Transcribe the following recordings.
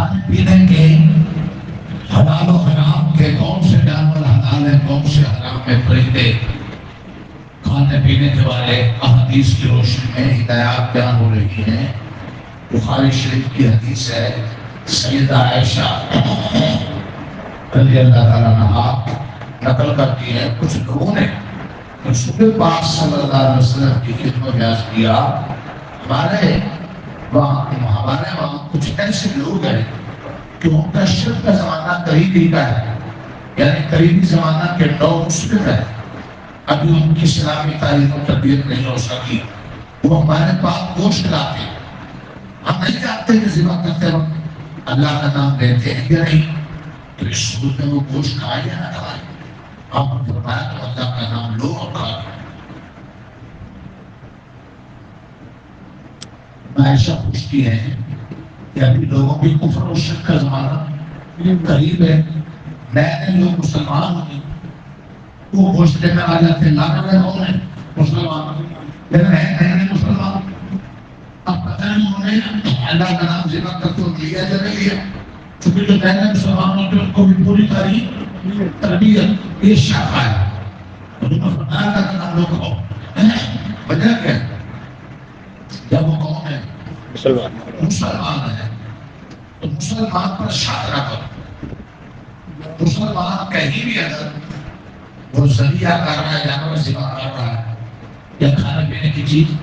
کھانے پینے کے حلال و حرام کے کون سے جانور حلال ہیں کون سے حرام ہیں، پرندے، کھانے پینے کے بارے احادیث کی روشنی میں ہدایات بیان ہو رہی ہیں۔ بخاری شریف کی حدیث ہے، سیدہ عائشہ رضی اللہ تعالیٰ عنہا نقل کرتی ہے، کچھ لوگوں نے رسول پاک صلی اللہ علیہ وسلم کی خدمت میں عرض کیا، ہمارے وہاں کچھ ایسے لوگ ہیں کہ ان کا شرک کا زمانہ قریبی کا ہے، یعنی قریبی زمانہ کے نو مسلم ہے، ابھی ان کی اسلامی تعلیم و تربیت نہیں ہو سکی، وہ ہمارے پاس گوشت لاتے ہیں، ہم نہیں جانتے کہ ذبح کرتے وقت اللہ کا نام لیتے ہیں یا نہیں، تو اس صورت میں وہ گوشت کھائے یا نہ کھائے، آپ نے فرمایا تو اللہ کا نام لو اور کھا لو۔ عائشہ پوچھتی ہے کہ ابھی لوگوں کی کفر و شرک کا زمانہ قریب ہے، نئے نئے لوگ مسلمان ہوئے، وہ گوشت لے کر آ جاتے ہیں، لانے والے کون ہیں؟ مسلمان، لیکن نئے مسلمان، اب پتہ نہیں انہوں نے اللہ کا نام ذکر کرتے ہوئے لیا یا نہیں لیا، چونکہ جو نئے نئے مسلمان ہوتے ہیں ان کو بھی پوری تربیت یہ شک آیا، انہوں نے فرمایا اللہ کا نام لوگ کھاؤ، وجہ کیا ہے؟ جب وہ کون ہے؟ مسلمان ہے، تو مسلمان پر شک نہ کرو، مسلمان کہیں بھی اگر وہ ذریعہ کر رہا ہے، جانور ذبح کر رہا ہے یا کھانے پینے کی چیز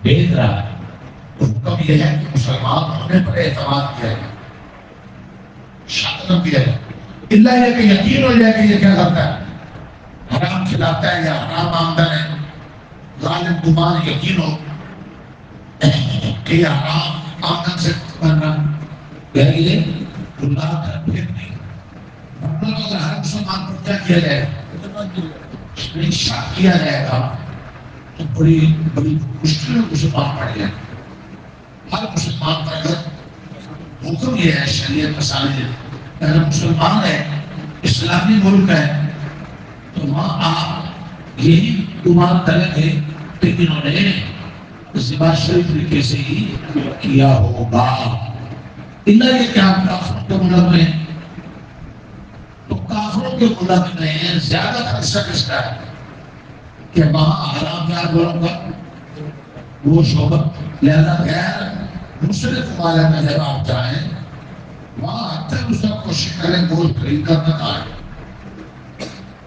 بیچ رہا ہے، تو حکم یہ ہے کہ مسلمان ہونے پر اعتماد کیا ہے، شک نہ کیا ہے، اللہ یہ کہ یقین ہو جائے کہ یہ کیا کرتا ہے، حرام کھلاتا ہے یا حرام آمدن ہے، غالب گمان یقین ہو کہ یہ حرام آمدن سے کرنا یہ اللہ کا پھر نہیں، اگر ہر مسلمان پر کیا کیا جائے گا، شک کیا جائے گا تو بڑی مشکل مسلمان پڑ جائے، ہر مسلمان پر اگر حکم یہ ہے شریعت مسائل، اگر مسلمان ہے، اسلامی ملک ہے، تو وہاں آپ یہی گمان کریں گے کہ انہوں نے ذبح صحیح طریقے سے ہی کیا ہوگا، اللہ یہ کہ آپ کافروں کے ملک میں، تو کافروں کے ملک میں زیادہ خدشہ کس کا ہے کہ وہاں حرام جانوروں کا گوشت ہوگا، لہذا غیر مسلم ممالک میں جب آپ جائیں وہاں اکثر اس کا کوشش کریں گوشت خرید کر نہ کھائیں،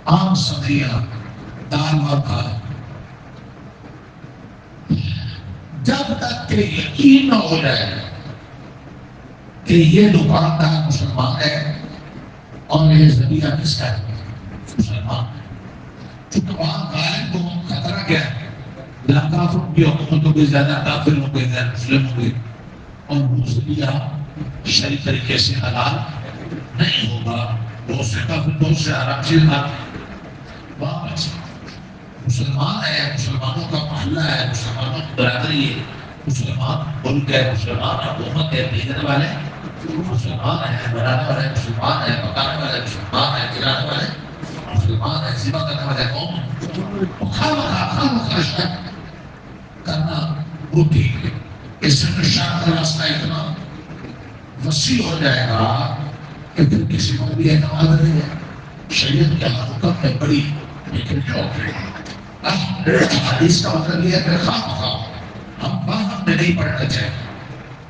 عام سبزیاں، دال مکھا، جب تک کہ یقین نہ ہو جائے کہ یہ دکاندار مسلمان ہے اور یہ ذریعہ کس کا ہے، مسلمان، چونکہ وہاں غالب کو خطرہ کیا ہے، یا کافروں کی حکومتوں کے زیادہ کافر ہوں گے غیر مسلم ہوں گے، اور وہ ذریعہ شرعی طریقے سے حلال نہیں ہوگا، بہت سے کافر بہت سے حرام چیز کھاتے، وہاں مسلمان ہے، مسلمانوں کا محلہ ہے، مسلمانوں کی برادری ہے، مسلمان ملک ہے، مسلمان حکومت ہے، بھیجنے والے مسلمان ہیں، بنانے والے مسلمان ہیں، پکانے والے مسلمان ہیں، گرانے والے مسلمان ہیں، ذبح کرنے والے قوم، خواہ شک کرنا وہ ٹھیک ہے، اس سے شک کا راستہ اتنا وسیع ہو جائے گا کہ پھر کسی کو بھی اعتماد نہیں ہے، شریعت کے حکم ہے بڑی لیکن حدیث کا مطلب یہ ہے کہ ہم باہم میں نہیں پڑھنا چاہیے،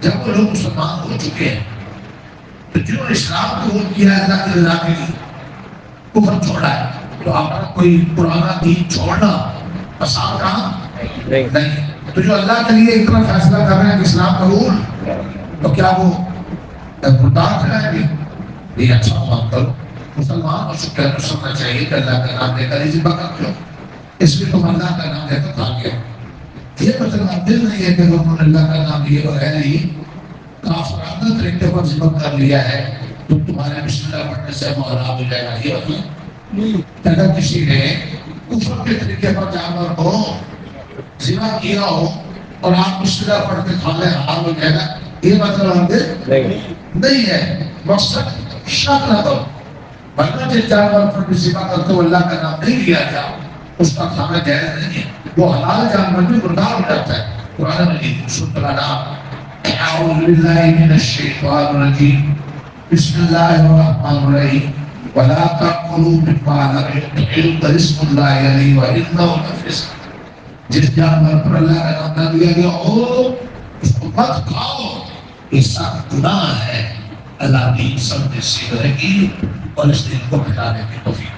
جب وہ لوگ مسلمان ہو چکے ہیں تو جنہوں نے اسلام کو قبول کیا ہے اللہ کی رضا کے لیے، کفر چھوڑا ہے، تو اپنا کوئی پرانا دین چھوڑنا آسان کام نہیں، تو جو اللہ کے لیے اتنا فیصلہ کر رہے ہیں کہ اسلام قبول، تو کیا وہ مردار کرائیں گے؟ یہ اچھا کام کرو، مسلمان اور شکر سمجھنا چاہیے کہ اللہ کا نام لے کر ہی ذبح کر لو، اس لیے تم اللہ کا نام لے کر کھا گیا، یہ مطلب دل نہیں ہے کہ انہوں نے اللہ کا نام لیے بغیر ہی کافرانہ طریقے پر ذبح کر لیا ہے تو تمہارے بسم اللہ پڑھنے سے محرام ہو جائے گا، یہ مطلب اگر کسی نے کفر کے طریقے پر جانور کو ذبح کیا ہو اور آپ بسم اللہ پڑھ کے کھا لیں حرام ہو جائے گا، یہ مطلب نہیں ہے، مقصد شک نہ کرو، ورنہ جس جانور پر بھی ذبح کرتے ہو اللہ کا نام نہیں لیا جا اس کا کھانا جائز نہیں ہے، وہ حلال جانور بھی مردار ہو جاتا ہے، قرآن مجید سورۃ الانعام اعوذ باللہ من الشیطان الرجیم بسم اللہ الرحمن الرحیم ولا تأکلوا مما لم يذكر اسم اللہ علیہ وإنہ لفسق. جس جانور پر اللہ کا نام نہ لیا گیا ہو اس کو مت کھاؤ، یہ سب گناہ ہے. اللہ کی سب سے رہے گی اور اس دن کو مٹانے کی توفیق.